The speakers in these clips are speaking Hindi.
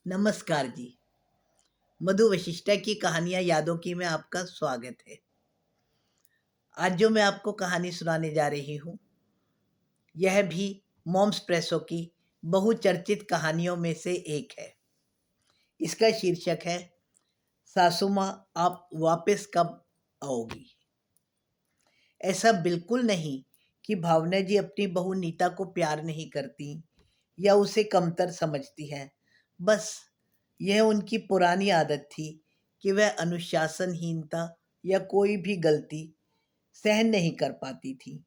नमस्कार जी। मधु वशिष्ठा की कहानियाँ यादों की में आपका स्वागत है। आज जो मैं आपको कहानी सुनाने जा रही हूँ, यह भी मॉम्स प्रेसो की बहुचर्चित कहानियों में से एक है। इसका शीर्षक है सासू माँ आप वापस कब आओगी। ऐसा बिल्कुल नहीं कि भावना जी अपनी बहू नीता को प्यार नहीं करती या उसे कमतर समझती हैं। बस यह उनकी पुरानी आदत थी कि वह अनुशासनहीनता या कोई भी गलती सहन नहीं कर पाती थी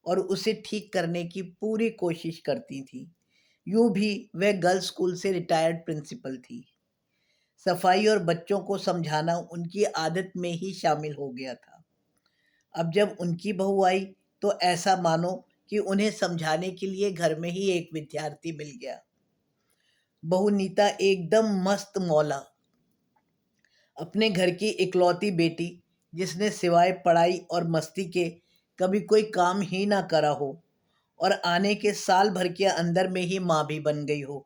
और उसे ठीक करने की पूरी कोशिश करती थी। यूं भी वह गर्ल्स स्कूल से रिटायर्ड प्रिंसिपल थी। सफाई और बच्चों को समझाना उनकी आदत में ही शामिल हो गया था। अब जब उनकी बहू आई तो ऐसा मानो कि उन्हें समझाने के लिए घर में ही एक विद्यार्थी मिल गया। बहू नीता एकदम मस्त मौला, अपने घर की इकलौती बेटी जिसने सिवाय पढ़ाई और मस्ती के कभी कोई काम ही ना करा हो और आने के साल भर के अंदर में ही माँ भी बन गई हो,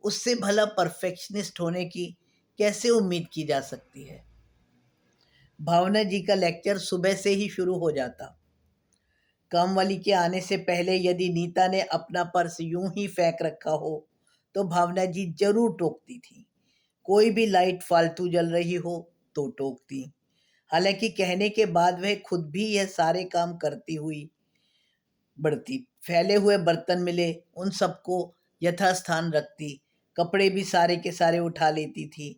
उससे भला परफेक्शनिस्ट होने की कैसे उम्मीद की जा सकती है। भावना जी का लेक्चर सुबह से ही शुरू हो जाता। काम वाली के आने से पहले यदि नीता ने अपना पर्स यूं ही फेंक रखा हो तो भावना जी जरूर टोकती थी। कोई भी लाइट फालतू जल रही हो तो टोकती। हालांकि कहने के बाद वह खुद भी यह सारे काम करती हुई बढ़ती। फैले हुए बर्तन मिले उन सबको यथास्थान रखती, कपड़े भी सारे के सारे उठा लेती थी।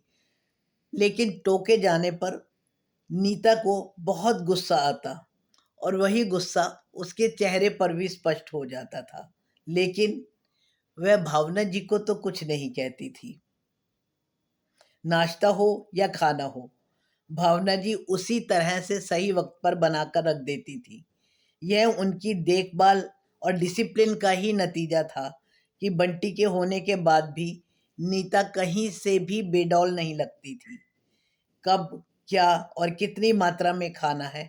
लेकिन टोके जाने पर नीता को बहुत गुस्सा आता और वही गुस्सा उसके चेहरे पर भी स्पष्ट हो जाता था। लेकिन वह भावना जी को तो कुछ नहीं कहती थी। नाश्ता हो या खाना हो, भावना जी उसी तरह से सही वक्त पर बनाकर रख देती थी। यह उनकी देखभाल और डिसिप्लिन का ही नतीजा था कि बंटी के होने के बाद भी नीता कहीं से भी बेडौल नहीं लगती थी। कब, क्या और कितनी मात्रा में खाना है,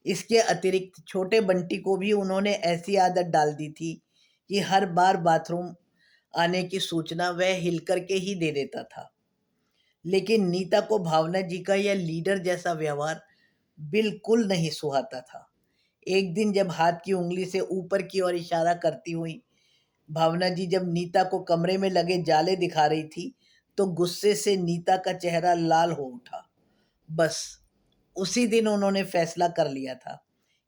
इसके अतिरिक्त छोटे बंटी को भी उन्होंने ऐसी आदत डाल दी थी कि हर बार बाथरूम आने की सूचना वह हिल करके ही दे देता था। लेकिन नीता को भावना जी का यह लीडर जैसा व्यवहार बिल्कुल नहीं सुहाता था। एक दिन जब हाथ की उंगली से ऊपर की ओर इशारा करती हुई भावना जी जब नीता को कमरे में लगे जाले दिखा रही थी तो गुस्से से नीता का चेहरा लाल हो उठा। बस उसी दिन उन्होंने फैसला कर लिया था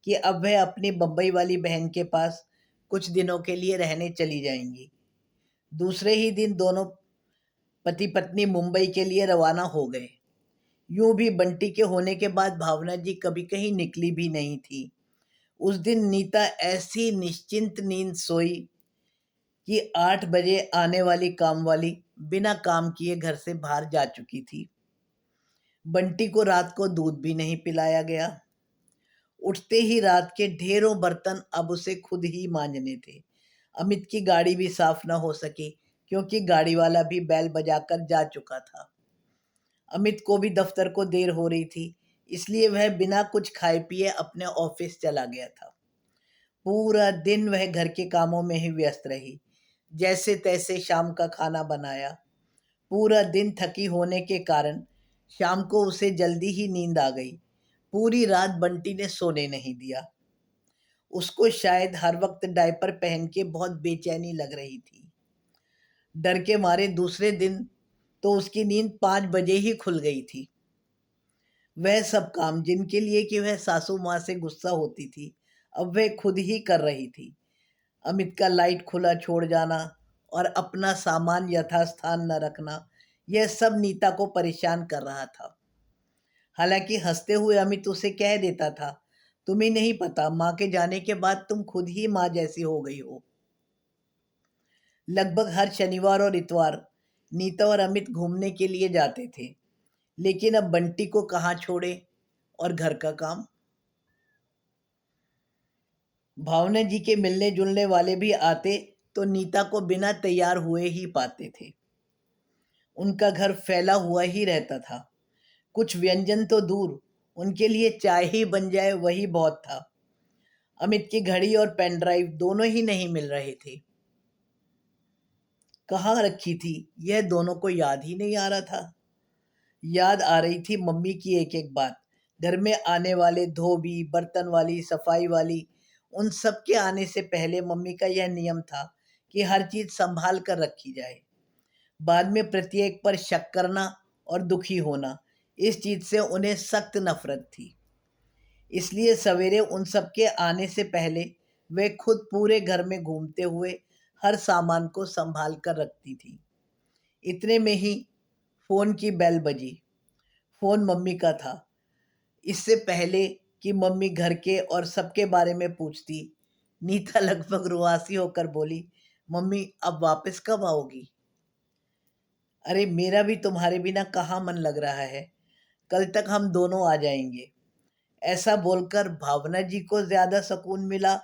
कि अब वह अपनी बम्बई वाली बहन के पास कुछ दिनों के लिए रहने चली जाएंगी। दूसरे ही दिन दोनों पति पत्नी मुंबई के लिए रवाना हो गए। यूं भी बंटी के होने के बाद भावना जी कभी कहीं निकली भी नहीं थी। उस दिन नीता ऐसी निश्चिंत नींद सोई कि 8 बजे आने वाली काम वाली बिना काम किए घर से बाहर जा चुकी थी। बंटी को रात को दूध भी नहीं पिलाया गया। उठते ही रात के ढेरों बर्तन अब उसे खुद ही मांजने थे। अमित की गाड़ी भी साफ न हो सकी क्योंकि गाड़ी वाला भी बैल बजाकर जा चुका था। अमित को भी दफ्तर को देर हो रही थी, इसलिए वह बिना कुछ खाए पिए अपने ऑफिस चला गया था। पूरा दिन वह घर के कामों में ही व्यस्त रही। जैसे तैसे शाम का खाना बनाया। पूरा दिन थकी होने के कारण शाम को उसे जल्दी ही नींद आ गई। पूरी रात बंटी ने सोने नहीं दिया। उसको शायद हर वक्त डायपर पहन के बहुत बेचैनी लग रही थी। डर के मारे दूसरे दिन तो उसकी नींद 5 बजे ही खुल गई थी। वह सब काम जिनके लिए कि वह सासू माँ से गुस्सा होती थी, अब वह खुद ही कर रही थी। अमित का लाइट खुला छोड़ जाना और अपना सामान यथास्थान न रखना, यह सब नीता को परेशान कर रहा था। हालांकि हंसते हुए अमित उसे कह देता था, तुम्हें नहीं पता, माँ के जाने के बाद तुम खुद ही माँ जैसी हो गई हो। लगभग हर शनिवार और इतवार नीता और अमित घूमने के लिए जाते थे। लेकिन अब बंटी को कहाँ छोड़े और घर का काम। भावना जी के मिलने जुलने वाले भी आते तो नीता को बिना तैयार हुए ही पाते थे। उनका घर फैला हुआ ही रहता था। कुछ व्यंजन तो दूर, उनके लिए चाय ही बन जाए वही बहुत था। अमित की घड़ी और पेन ड्राइव दोनों ही नहीं मिल रहे थे। कहाँ रखी थी यह दोनों को याद ही नहीं आ रहा था। याद आ रही थी मम्मी की एक एक बात। घर में आने वाले धोबी, बर्तन वाली, सफाई वाली, उन सब के आने से पहले मम्मी का यह नियम था कि हर चीज संभाल कर रखी जाए। बाद में प्रत्येक पर शक करना और दुखी होना, इस चीज से उन्हें सख्त नफरत थी। इसलिए सवेरे उन सब के आने से पहले वे खुद पूरे घर में घूमते हुए हर सामान को संभाल कर रखती थी। इतने में ही फोन की बेल बजी। फोन मम्मी का था। इससे पहले कि मम्मी घर के और सबके बारे में पूछती, नीता लगभग रुआसी होकर बोली, मम्मी अब वापस कब आओगी? अरे मेरा भी तुम्हारे बिना कहाँ मन लग रहा है, कल तक हम दोनों आ जाएंगे। ऐसा बोलकर भावना जी को ज्यादा सुकून मिला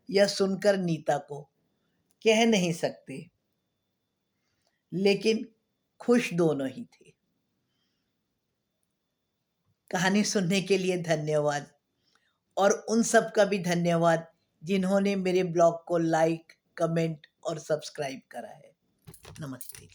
या सुनकर नीता को, कह नहीं सकते, लेकिन खुश दोनों ही थे। कहानी सुनने के लिए धन्यवाद, और उन सब का भी धन्यवाद जिन्होंने मेरे ब्लॉग को लाइक, कमेंट और सब्सक्राइब करा है। नमस्ते।